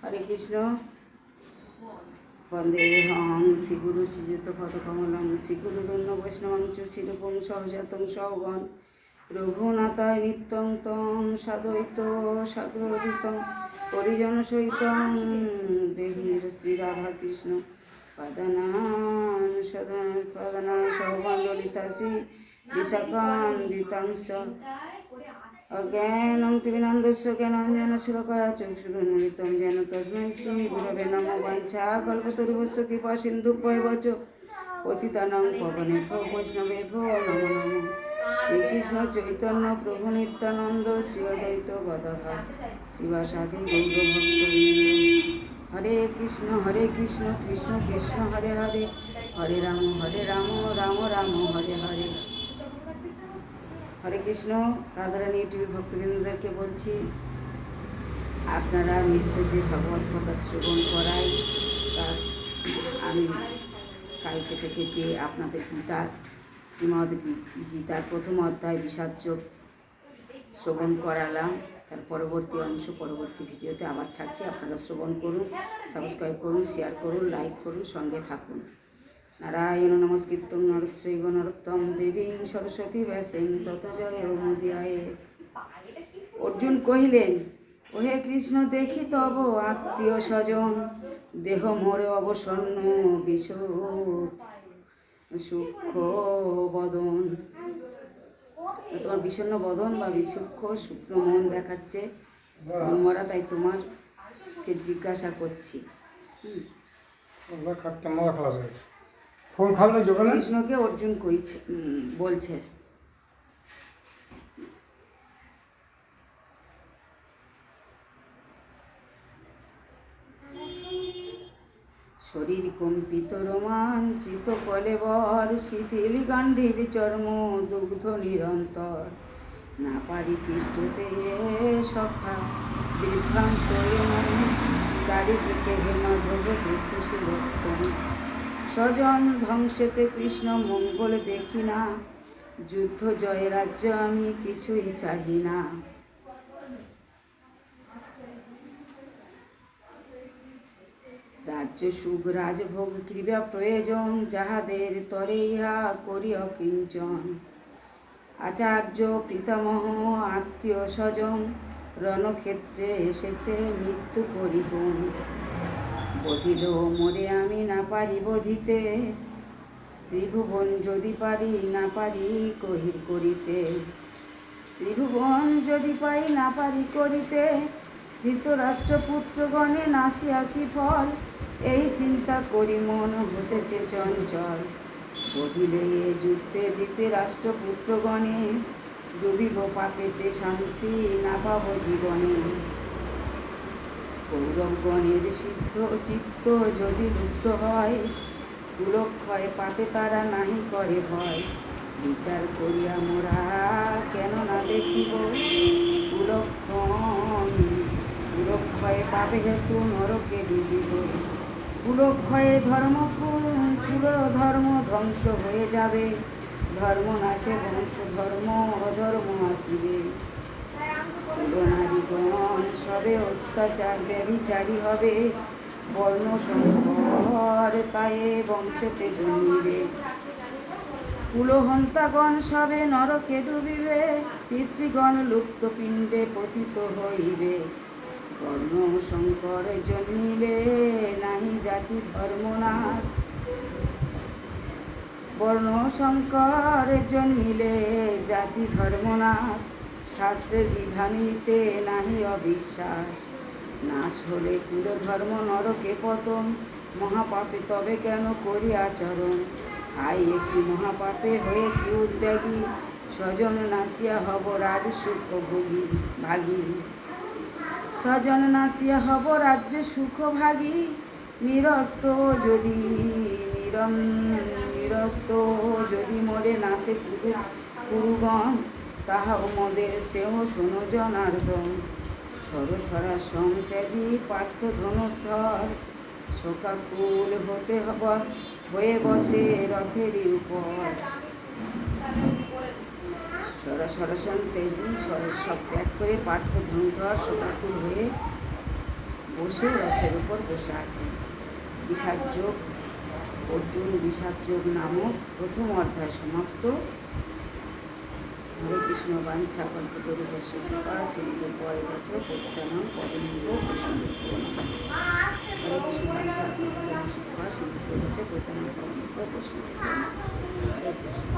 হরে কৃষ্ণ। বন্দেহং শ্রীগুরু শ্রীযুত পদকমলং শ্রীগুরুরণ্য বৈষ্ণবং চ শ্রীরূপং সহজাতং সহগণ রঘুনাথায় নিত্যং তং সাদ্বৈত সাগ্রহিতং পরিজন সহিতং দেহির শ্রীরাধাকৃষ্ণ পদনায় সহগণ ললিতাসি বিশাখান্বিতাংশ অজ্ঞানং তিমিনান্দস্য জ্ঞানাঞ্জনশূলকয়া চক্ষুरुन्मिलितं येन तस्मै श्रीगुरवे नमः। वाञ्छाकल्पतरुभ्यश्च कृपासिन्धुभ्यैव च पतितानां पावनेभ्यो वैष्णवेभ्यो नमो नमः। श्रीकृष्ण चैतन्य प्रभु नित्यानन्द श्री अद्वैत गदाधर शिवासादि गौरभक्तवृन्द। हरे कृष्ण कृष्ण कृष्ण हरे हरे, हरे राम राम राम हरे हरे। হরে কৃষ্ণ। রাধারানী ইউটিউব ভক্তবৃন্দদেরকে বলছি, আপনারা নিত্য যে ভগবত কথা শ্রবণ করাই, তার আমি কালকে থেকে যে আপনাদের শ্রীমদ্ গীতার প্রথম অধ্যায় বিষাদযোগ শ্রবণ করালাম, তার পরবর্তী অংশ পরবর্তী ভিডিওতে আবার ছাড়ছি। আপনারা শ্রবণ করুন, সাবস্ক্রাইব করুন, শেয়ার করুন, লাইক করুন, সঙ্গে থাকুন। নারায়ণ নমস্কৃত্যং নরশ্চৈব নরোত্তম দেবীং সরস্বতী ব্যাসেন তত জয় মুদিয়ায়ে। অর্জুন কহিলেন, ওহে কৃষ্ণ, দেখি তব আত্মীয় স্বজন দেহ মোরে অবসন্ন বিষ সূক্ষ্ম বদন। তোমার বিষণ্ণ বদন বা বিসূক্ষ্ম শুক্র মন দেখাচ্ছে, মনমরা, তাই তোমারকে জিজ্ঞাসা করছি। কৃষ্ণকে অর্জুন বলছে। শরীর কম্পিত রোমাঞ্চিত কলেবর শিথিল গান্ডীব চর্ম দুগ্ধ নিরন্তর না পারি তিষ্ঠতে সখা বিভ্রান্ত চারিদিকে হে মাধব দেখি সুলক্ষণ। স্বজন ধ্বংসেতে কৃষ্ণ মঙ্গল দেখি না, যুদ্ধ জয় রাজ্য আমি কিছুই চাহি না। রাজ্য সুখ রাজভোগ ক্রীড়া প্রয়োজন, যাহাদের তরে ইহা করিও কিঞ্চন। আচার্য পিতামহ আত্মীয় স্বজন রণক্ষেত্রে এসেছে মৃত্যু করিবন। বধিল মোরে আমি না পারি বধিতে, ত্রিভুবন যদি পারি না পারি কহির করিতে। ত্রিভুবন যদি পাই না পারি করিতে, ধৃতরাষ্ট্রপুত্রগণে নাসিয়া কি ফল। এই চিন্তা করি মন হতেছে চঞ্চল। বধিলে যুদ্ধে ধৃতরাষ্ট্রপুত্রগণে, ডুবিব পাপেতে শান্তি না পাব জীবনে। কৌরবগণের সিদ্ধ চিত্ত যদি লুপ্ত হয়, কুলক্ষয় পাপে তারা নাহি করে ভয়। বিচার করিয়া মোরা কেন না দেখিব, কুলক্ষয়ে পাপে হেতু নরকে ডুবিব। কুলক্ষয়ে কুলধর্ম ধ্বংস হয়ে যাবে, ধর্ম নাশে বংশ ধর্ম অধর্ম আসিবে। নারীগণ সবে অত্যাচার ব্যভিচারী হবে, বর্ণ সংকর তাই বংশেতে জন্মিবে। কুলহন্তাগণ সবে নরকে ডুবিবে, পিতৃগণ লুপ্ত পিণ্ডে পতিত হইবে। বর্ণ সংকর জন্মিলে নাহি জাতি ধর্মনাশ, বর্ণ সংকর জন্মিলে জাতি ধর্মনাশ। শাস্ত্রের বিধানিতে নাহি অবিশ্বাস, নাশ হলে কুলধর্ম নরকে পতন। মহাপাপে তবে কেন করি আচরণ, আই একই মহাপাপে হয়েছি উদ্যোগী। স্বজন নাসিয়া হব রাজ সুখ ভাগী, স্বজন নাসিয়া হব রাজ্য সুখ ভাগী। নিরস্ত যদি মোরে নাসে কুরুগণ, তাহাও মোদের শ্রেয় শোনো জনার্দন। সরসরা সংত্যাগী পার্থ ধনুর্ধর, শোকাকুল হয়ে বসে রথেরই উপর। সরাসন তেজি সব ত্যাগ করে পার্থ ধনুধর শোকাকুল হয়ে বসে রথের উপর বসে আছে। বিষাদ যোগ অর্জুন বিষাদ যোগ নামক প্রথম অধ্যায় সমাপ্ত। হরে কৃষ্ণ বাঞ্ছা কল্পতরুভ্যশ্চ কৃপা সিন্ধু পয়বচ পতিতানাং পবনেভ্যো বৈষ্ণবেভ্যো নমঃ। হরে কৃষ্ণ বাঞ্ছা কল্পতরুভ্যশ্চ কৃপা সিন্ধু পয়বচ পতিতানাং পবনেভ্যো বৈষ্ণবেভ্যো নমঃ। হরে কৃষ্ণ।